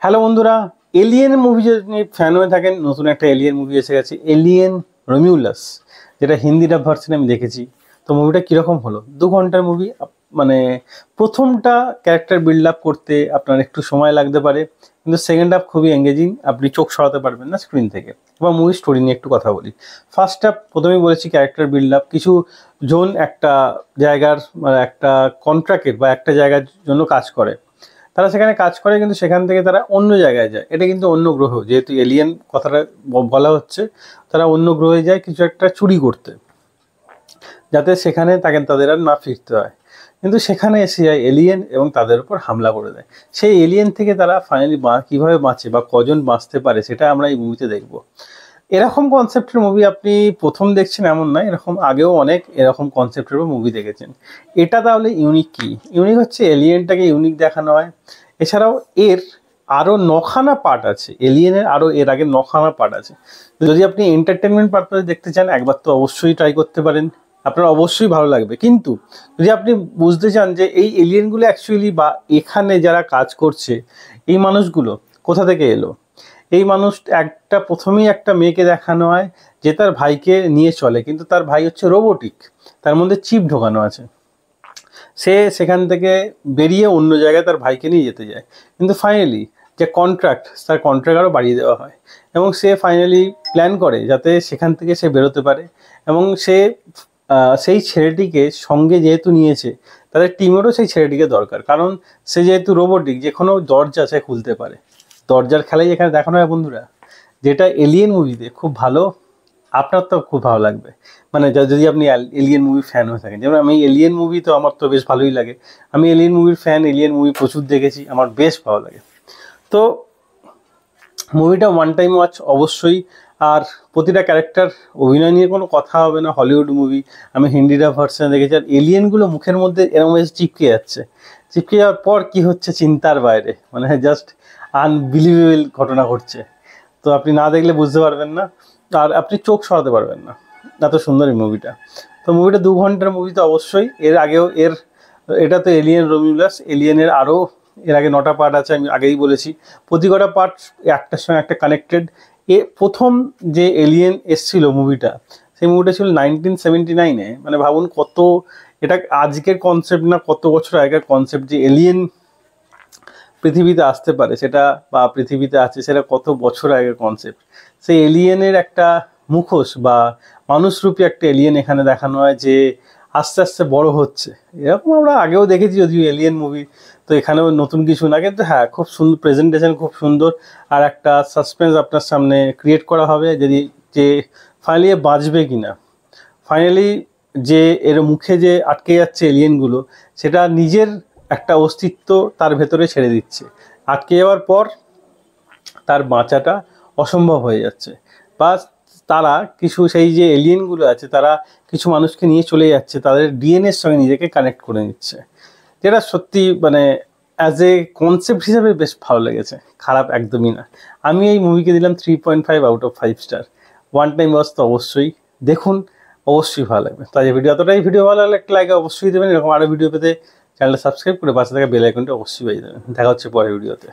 Hello বন্ধুরা, alien movie যদি fan হয়ে থাকেন, নতুন একটা এলিয়েন মুভি এসে গেছে, এলিয়েন রোমিউলাস, যেটা হিন্দিটা ভার্সনে আমি দেখেছি। তো মুভিটা কীরকম হলো? 2 ঘন্টার মুভি। মানে প্রথমটা ক্যারেক্টার বিল্ড আপ করতে আপনার একটু সময় লাগতে পারে, কিন্তু সেকেন্ড হাফ খুবই এঙ্গেজিং, আপনি চোখ সরাতে পারবেন না স্ক্রিন থেকে। এবার মুভি স্টোরি নিয়ে একটু কথা বলি। ফার্স্ট হাফ প্রথমেই বলেছি ক্যারেক্টার বিল্ড আপ, কিছু জন একটা জায়গার একটা কন্ট্রাক্টের বা একটা জায়গার জন্য কাজ করে, তারা সেখানে কাজ করে, কিন্তু সেখান থেকে তারা অন্য জায়গায় যায়। এটা কিন্তু অন্য গ্রহ, যেহেতু এলিয়েন কথাটা বলা হচ্ছে, তারা অন্য গ্রহে যায় কিছু একটা চুরি করতে, যাতে সেখানে তাদের আর না ফিরতে হয়। কিন্তু সেখানে এসে যায় এলিয়েন এবং তাদের উপর হামলা করে দেয়। সেই এলিয়েন থেকে তারা ফাইনালি কীভাবে বাঁচে বা কজন বাঁচতে পারে, সেটা আমরা এই মুভিতে দেখব। এরকম কনসেপ্টের মুভি আপনি প্রথম দেখছেন এমন নয়, এরকম আগেও অনেক এরকম কনসেপ্টের মুভি দেখেছেন। এটা তাহলে ইউনিক কি? ইউনিক হচ্ছে এলিয়েনটাকে ইউনিক দেখানো হয়। এছাড়াও এর আরও 9খানা পার্ট আছে, এলিয়েনের আরও এর আগে 9খানা পার্ট আছে। যদি আপনি এন্টারটেনমেন্ট পারপাসে দেখতে চান, একবার তো অবশ্যই ট্রাই করতে পারেন, আপনার অবশ্যই ভালো লাগবে। কিন্তু যদি আপনি বুঝতে চান যে এই এলিয়েনগুলো অ্যাকচুয়ালি বা এখানে যারা কাজ করছে, এই মানুষগুলো কোথা থেকে এলো, এই মানুষ একটা প্রথমেই একটা মেয়েকে দেখানো হয় যে তার ভাইকে নিয়ে চলে, কিন্তু তার ভাই হচ্ছে রোবোটিক, তার মধ্যে চিপ ঢোকানো আছে। সে সেখান থেকে বেরিয়ে অন্য জায়গায় তার ভাইকে নিয়ে যেতে যায়, কিন্তু ফাইনালি যে কন্ট্রাক্ট, তার কন্ট্রাক্ট আরও বাড়িয়ে দেওয়া হয় এবং সে ফাইনালি প্ল্যান করে যাতে সেখান থেকে সে বেরোতে পারে। এবং সে সেই ছেলেটিকে সঙ্গে যেহেতু নিয়েছে, তাদের টিমেরও সেই ছেলেটিকে দরকার, কারণ সে যেহেতু রোবোটিক, যে কোনো দরজা সে খুলতে পারে। দরজার খেলাই এখানে দেখানো হয় বন্ধুরা, যেটা এলিয়েন মুভিতে খুব ভালো। আপনার তো খুব ভালো লাগবে, মানে যদি আপনি এলিয়েন মুভি ফ্যান হয়ে থাকেন। যেমন আমি এলিয়েন মুভি তো আমার তো বেশ ভালোই লাগে, আমি এলিয়েন মুভির ফ্যান, এলিয়েন মুভি প্রচুর দেখেছি, আমার বেশ ভালো লাগে। তো মুভিটা ওয়ান টাইম ওয়াচ অবশ্যই। আর প্রতিটা ক্যারেক্টার অভিনয় নিয়ে কোনো কথা হবে না, হলিউড মুভি, আমি হিন্দিটা ভার্সনে দেখেছি। আর এলিয়েনগুলো মুখের মধ্যে এরকম এসে চিপকে যাচ্ছে, চিপকে যাওয়ার পর কী হচ্ছে চিন্তার বাইরে, মানে জাস্ট আনবিলিভেবল ঘটনা ঘটছে। তো আপনি না দেখলে বুঝতে পারবেন না, আর আপনি চোখ সরাতে পারবেন না, এত সুন্দর এই মুভিটা। তো মুভিটা 2 ঘন্টার মুভি তো অবশ্যই। এর আগেও এটা তো এলিয়েন রোমিউলাস, এলিয়েনের আরও এর আগে 9টা পার্ট আছে, আমি আগেই বলেছি। প্রতি কটা পার্ট একটার সঙ্গে একটা কানেক্টেড। প্রথম যে এলিয়েন এসছিল মুভিটা, সেই মুভিটা ছিল 1979-এ। মানে ভাবুন কত, এটা আজকের কনসেপ্ট না, কত বছর আগের কনসেপ্ট যে এলিয়েন পৃথিবীতে আসতে পারে, সেটা বা পৃথিবীতে আছে, সেটা কত বছর আগের কনসেপ্ট। সেই এলিয়েনের একটা মুখোশ বা মানুষরূপী একটা এলিয়েন এখানে দেখানো হয়, যে আস্তে আস্তে বড় হচ্ছে। এরকম আমরা আগেও দেখেছি যদিও এলিয়েন মুভি, তো এখানেও নতুন কিছু না, কিন্তু হ্যাঁ খুব সুন্দর প্রেজেন্টেশন, খুব সুন্দর। আর একটা সাসপেন্স আপনার সামনে ক্রিয়েট করা হবে, যে ফাইনালি বাঁচবে কি না। ফাইনালি যে এর মুখে যে আটকে যাচ্ছে এলিয়েনগুলো, সেটা নিজের একটা অস্তিত্ব তার ভেতরে ছেড়ে দিচ্ছে। আটকে যাওয়ার পর তার বাঁচাটা অসম্ভব হয়ে যাচ্ছে, বা তারা কিছু সেই যে এলিয়েনগুলো আছে, তারা কিছু মানুষকে নিয়ে চলে যাচ্ছে, তাদের ডিএনএর সঙ্গে নিজেকে কানেক্ট করে নিচ্ছে। যেটা সত্যি মানে অ্যাজ এ কনসেপ্ট হিসাবে বেশ ভালো লেগেছে, খারাপ একদমই না। আমি এই মুভিকে দিলাম 3.5 out of 5 star. One time watch তো অবশ্যই দেখুন, অবশ্যই ভালো লাগবে। তাই এতটাই ভিডিও ভালো লাগলে একটা লাইক অবশ্যই দেবেন। এরকম আরও ভিডিও পেতে চ্যানেলটা সাবস্ক্রাইব করে পাশে থাকা বেল আইকনটা অবশ্যই বাজিয়ে দেবেন। দেখা হচ্ছে পরের ভিডিওতে।